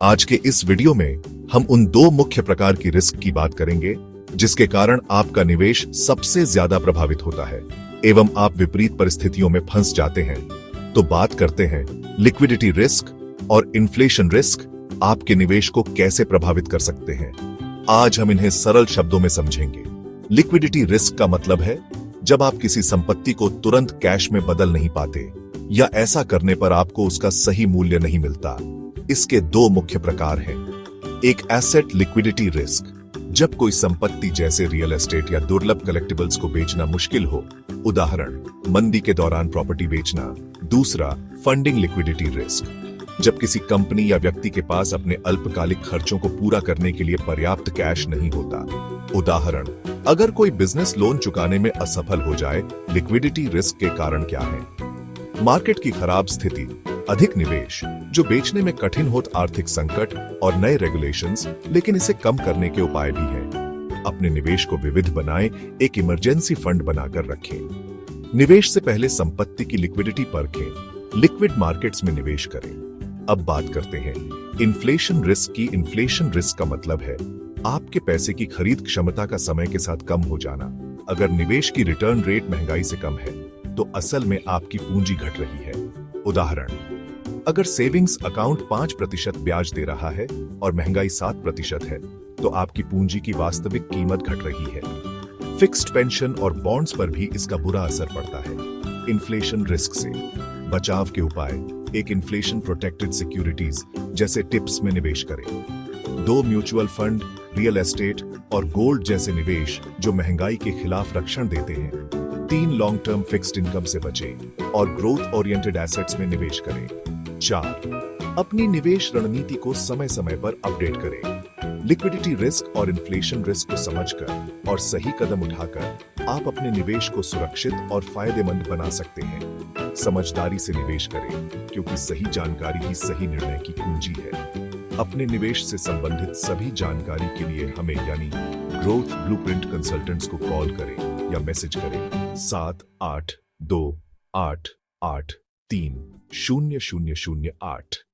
आज के इस वीडियो में हम उन दो मुख्य प्रकार की रिस्क की बात करेंगे जिसके कारण आपका निवेश सबसे ज्यादा प्रभावित होता है एवं आप विपरीत परिस्थितियों में फंस जाते हैं। तो बात करते हैं लिक्विडिटी रिस्क और इन्फ्लेशन रिस्क आपके निवेश को कैसे प्रभावित कर सकते हैं। आज हम इन्हें सरल शब्दों में समझेंगे। लिक्विडिटी रिस्क का मतलब है जब आप किसी संपत्ति को तुरंत कैश में बदल नहीं पाते या ऐसा करने पर आपको उसका सही मूल्य नहीं मिलता। इसके दो मुख्य प्रकार हैं। एक एसेट लिक्विडिटी रिस्क, जब कोई संपत्ति जैसे रियल एस्टेट या दुर्लभ कलेक्टिबल्स को बेचना मुश्किल हो, उदाहरण मंदी के दौरान प्रॉपर्टी बेचना। दूसरा फंडिंग लिक्विडिटी रिस्क, जब किसी कंपनी या व्यक्ति के पास अपने अल्पकालिक खर्चों को पूरा करने के लिए पर्याप्त कैश नहीं होता। उदाहरण, अगर कोई बिजनेस लोन चुकाने में असफल हो जाए, लिक्विडिटी रिस्क के कारण क्या है? मार्केट की खराब स्थिति, अधिक निवेश, जो बेचने में कठिन होत, आर्थिक संकट और नए रेगुलेशंस, लेकिन इसे कम करने के उपाय भी हैं। अपने निवेश को विविध बनाएं, एक इमरजेंसी फंड बनाकर रखें। निवेश से पहले संपत्ति की लिक्विडिटी परखें, लिक्विड मार्केट्स में निवेश करें। अब बात करते हैं इन्फ्लेशन रिस्क की। इन्फ्लेशन रिस्क का मतलब है आपके पैसे की खरीद क्षमता का समय के साथ कम हो जाना। अगर निवेश की रिटर्न रेट महंगाई से कम है तो असल में आपकी पूंजी घट रही है। उदाहरण, अगर सेविंग्स अकाउंट 5% ब्याज दे रहा है और महंगाई 7% है तो आपकी पूंजी की वास्तविक कीमत घट रही है। फिक्स्ड पेंशन और बॉन्ड्स पर भी इसका बुरा असर पड़ता है। इन्फ्लेशन रिस्क से बचाव के उपाय, एक इन्फ्लेशन प्रोटेक्टेड सिक्योरिटीज जैसे टिप्स में निवेश करें। 2 म्यूचुअल फंड, रियल एस्टेट और गोल्ड जैसे निवेश जो महंगाई के खिलाफ रक्षण देते हैं। 3 लॉन्ग टर्म फिक्स्ड इनकम से बचें और ग्रोथ ओरिएंटेड एसेट्स में निवेश करें। 4, अपनी निवेश रणनीति को समय समय पर अपडेट करें। लिक्विडिटी रिस्क और इन्फ्लेशन रिस्क को समझकर और सही कदम उठाकर आप अपने निवेश को सुरक्षित और फायदेमंद बना सकते हैं। समझदारी से निवेश करें क्योंकि सही जानकारी ही सही निर्णय की कुंजी है। अपने निवेश से संबंधित सभी जानकारी के लिए हमें यानी ग्रोथ ब्लूप्रिंट कंसल्टेंट्स को कॉल करें या मैसेज करें 7828830008।